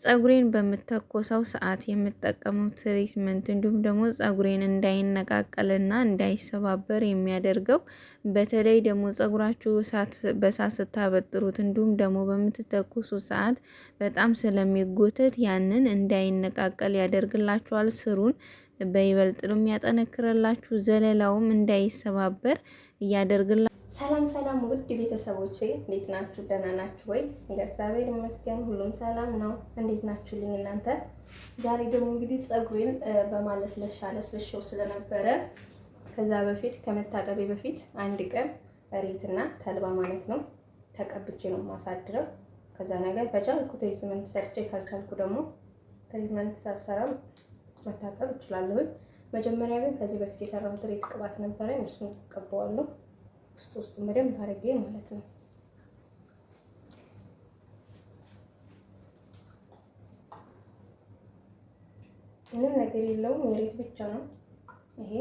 ፀጉሬን በምተኮሰው ሰዓት የምጠቀመው ትሪትመንት እንዲሁም ደግሞ ፀጉሬን እንዳይነቃቀልና እንዳይሰባበር የሚያደርገው በተለይ ደግሞ ፀጉራችሁ በሳት ስታበጥሩት እንዲሁም ደግሞ በምትተኩሱ ሰዓት በጣም ስለሚጎተት ያንን እንዳይነቃቀል ያደርግላችኋል። ስሩን በይበልጥ ነው የሚያጠነክርላችሁ። ዘለላውም እንዳይሰባበር ያደርግላችሁ። ሰላም ሰላም ውድ ቤተሰቦቼ እንዴት ናችሁ? ደህና ናችሁ ወይ? እግዚአብሔር ይመስገን ሁሉም ሰላም ነው። እንዴት ናችሁልኝ እናንተ? ዛሬ ደግሞ እንግዲህ ፀጉሬን በማለስለሻ ለስልሼው ስለነበረ ከዛ በፊት ከመታጠቤ በፊት አንድ ቀን እሬትና ተልባ ማለት ነው ተቀብቼ ነው ማሳድረው። ከዛ ነገር ከቻልኩ ትሪትመንት ሰርቼ ካልቻልኩ ደግሞ ትሪትመንት ሳልሰራም መታጠብ እችላለሁ። መጀመሪያ ግን ከዚህ በፊት የሰራሁት እሬት ቅባት ነበረኝ፣ እሱን ቀባዋለሁ ውስጡን በደንብ አድርጌ ማለት ነው። ምንም ነገር የለውም፣ የሬት ብቻ ነው ይሄ።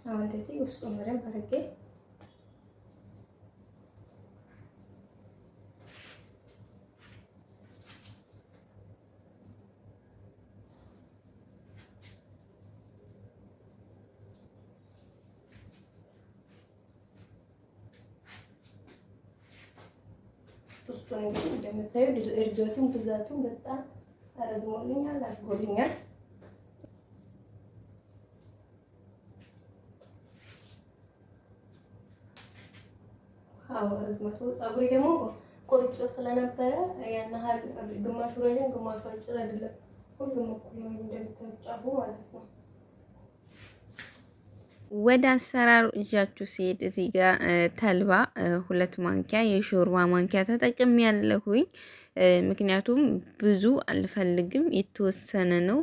አሁን እንደዚህ ውስጡን በደንብ አድርጌ ውስጡን እንግዲህ እንደምታዩት እርገቱን ብዛቱን በጣም አረዝሞልኛል አድርጎልኛል። አዎ ርዝመቱ ፀጉሬ ደግሞ ቆርጦ ስለነበረ ያን ያህል ግማሹ ረጅም ግማሹ አጭር አይደለም፣ ሁሉም እኩል ነው እንደምታዩት ጫፉ ማለት ነው። ወደ አሰራሩ እጃችሁ ሲሄድ እዚህ ጋር ተልባ 2 ማንኪያ የሾርባ ማንኪያ ተጠቅሜ ያለሁኝ። ምክንያቱም ብዙ አልፈልግም፣ የተወሰነ ነው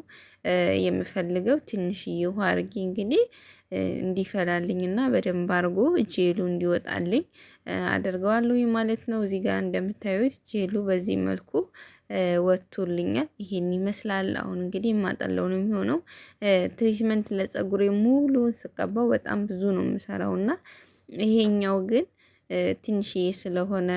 የምፈልገው። ትንሽዬ ውሃ አድርጌ እንግዲህ እንዲፈላልኝና በደንብ አድርጎ ጄሉ እንዲወጣልኝ አደርገዋለሁ ማለት ነው። እዚህ ጋር እንደምታዩት ጄሉ በዚህ መልኩ ወጥቶልኛል። ይሄን ይመስላል። አሁን እንግዲህ የማጠለው ነው የሚሆነው። ትሪትመንት ለፀጉሬ ሙሉውን ስቀባው በጣም ብዙ ነው የምሰራውና ይሄኛው ግን ትንሽዬ ስለሆነ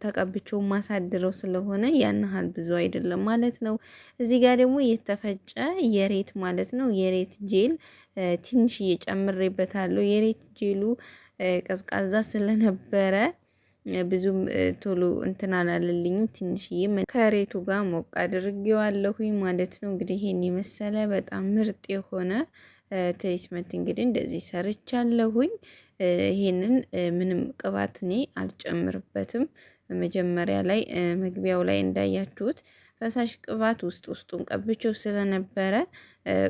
ተቀብቼው ማሳድረው ስለሆነ ያን ያህል ብዙ አይደለም ማለት ነው። እዚህ ጋር ደግሞ የተፈጨ የሬት ማለት ነው የሬት ጄል ትንሽዬ ጨምሬበታለሁ። የሬት ጄሉ ቀዝቃዛ ስለነበረ ብዙም ቶሎ እንትን አላለልኝም። ትንሽዬ ከሬቱ ጋር ሞቅ አድርጌዋለሁኝ ማለት ነው። እንግዲህ ይሄን የመሰለ በጣም ምርጥ የሆነ ትሪትመንት እንግዲህ እንደዚህ ሰርቻለሁኝ። ይሄንን ምንም ቅባት እኔ አልጨምርበትም። መጀመሪያ ላይ መግቢያው ላይ እንዳያችሁት ፈሳሽ ቅባት ውስጡን ቀብቼው ስለነበረ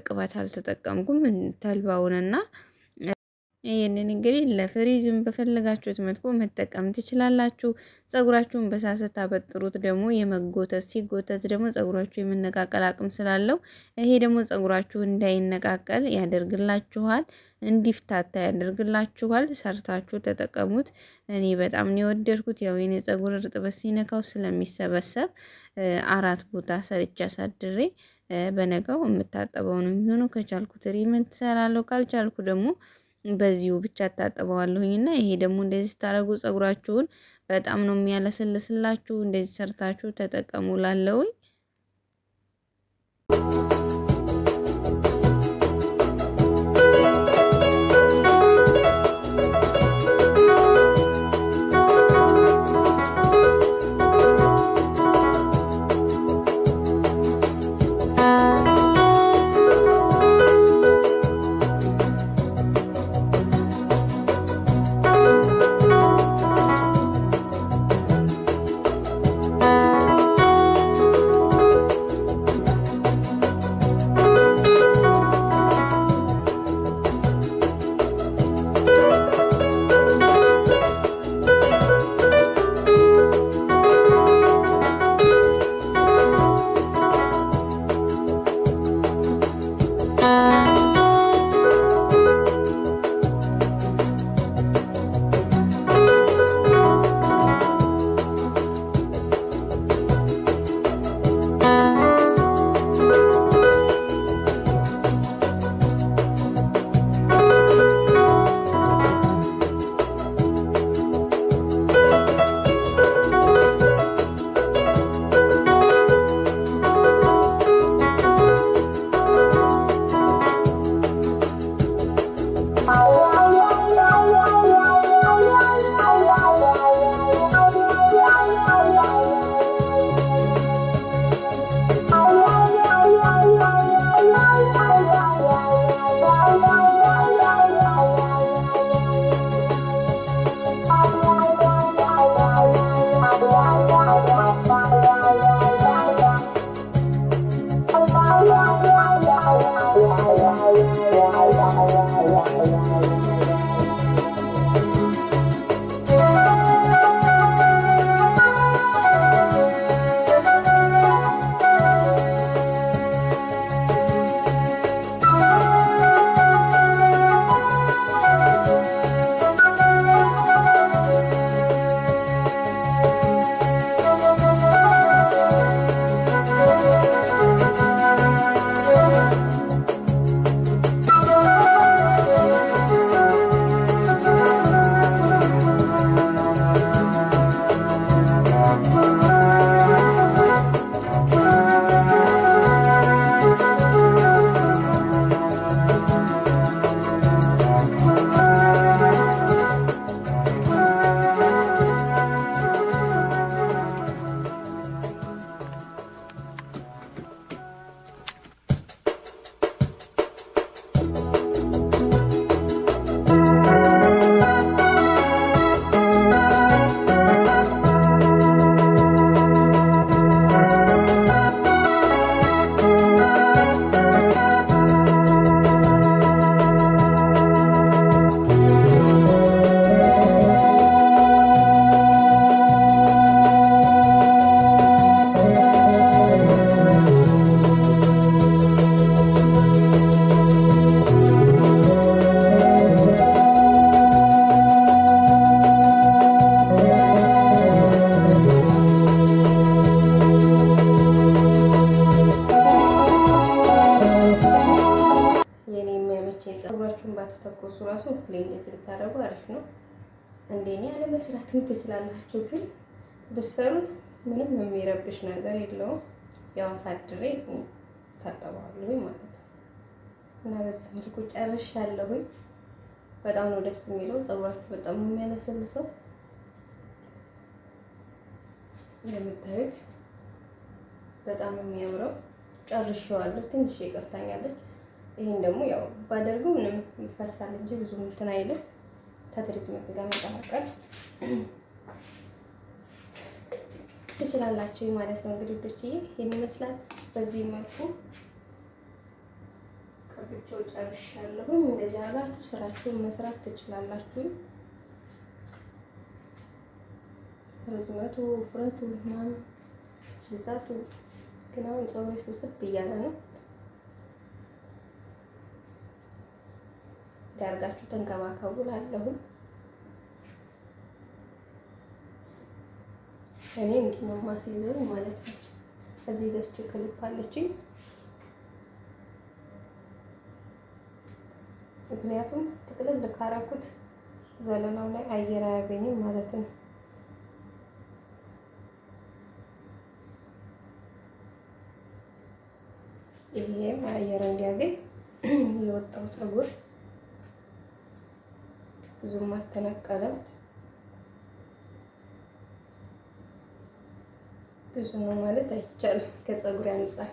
ቅባት አልተጠቀምኩም። ተልባውንና ይሄንን እንግዲህ ለፍሪዝም በፈለጋችሁት መልኩ መጠቀም ትችላላችሁ። ፀጉራችሁን በሳት ስታበጥሩት ደግሞ የመጎተት ሲጎተት ደግሞ ፀጉራችሁ የመነቃቀል አቅም ስላለው ይሄ ደግሞ ፀጉራችሁ እንዳይነቃቀል ያደርግላችኋል፣ እንዲፍታታ ያደርግላችኋል። ሰርታችሁ ተጠቀሙት። እኔ በጣም ነው የወደድኩት። ያው የኔ ፀጉር እርጥበት ሲነካው ስለሚሰበሰብ 4 ቦታ ሰርቻ አሳድሬ በነጋው የምታጠበው ነው የሚሆነው። ከቻልኩ ትሪትመንት እሰራለሁ፣ ካልቻልኩ ደግሞ በዚሁ ብቻ ታጠበዋለሁኝና ይሄ ደግሞ እንደዚህ ስታረጉ ፀጉራችሁን በጣም ነው የሚያለሰልስላችሁ። እንደዚህ ሰርታችሁ ተጠቀሙላለሁኝ። እንደኔ ያለ መስራትም ትችላላችሁ፣ ግን ብትሰሩት ምንም የሚረብሽ ነገር የለውም። ያው አሳድሬ ታጠባለሁ ማለት ነው። እና በዚህ መልኩ ጨርሻለሁኝ። በጣም ነው ደስ የሚለው። ፀጉራችሁ በጣም ነው የሚያለሰልሰው። እንደምታዩት በጣም የሚያምረው ጨርሼዋለሁ። ትንሽ ይቀርታኛለች። ይሄን ደግሞ ያው ባደርገው ምንም ይፈሳል እንጂ ብዙ እንትን አይልም። ከትሪትመንት ጋር መቀላቀል ትችላላችሁ ማለት ነው። እንግዲህ ውዶችዬ ይሄን ይመስላል። በዚህ መልኩ ቀብቼው ጨርሻለሁ። እንደዚህ አድርጋችሁ ስራችሁን መስራት ትችላላችሁ። ርዝመቱ፣ ውፍረቱ፣ ምናምን ብዛቱ ግን አሁን ፀጉሬ ስብስብ እያለ ነው። ዳርጋችሁ ተንከባከቡ እላለሁ። እኔ እንዲህ ነው የማስይዘው ማለት ነው። እዚህ ጋር ክሊፕ አለችኝ፣ ምክንያቱም ጥቅልል ካረኩት ዘለላው ላይ አየር አያገኝም ማለት ነው። ይሄም አየር እንዲያገኝ የወጣው ፀጉር ብዙም አልተነቀለም። ብዙ ነው ማለት አይቻልም። ከፀጉር አንፃር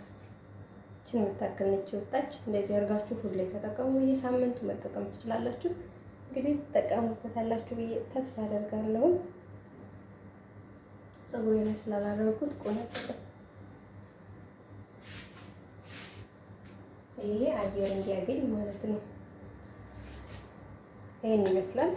እችን የምታክል ነች የወጣች። እንደዚህ አድርጋችሁ ሁሌ ተጠቀሙ። በየሳምንቱ መጠቀም ትችላላችሁ። እንግዲህ ተጠቀሙበታላችሁ ብዬ ተስፋ አደርጋለሁ። ፀጉሬ ላይ ስላላደረኩት ቆነጠጠ። ይሄ አየር እንዲያገኝ ማለት ነው። ይሄን ይመስላል።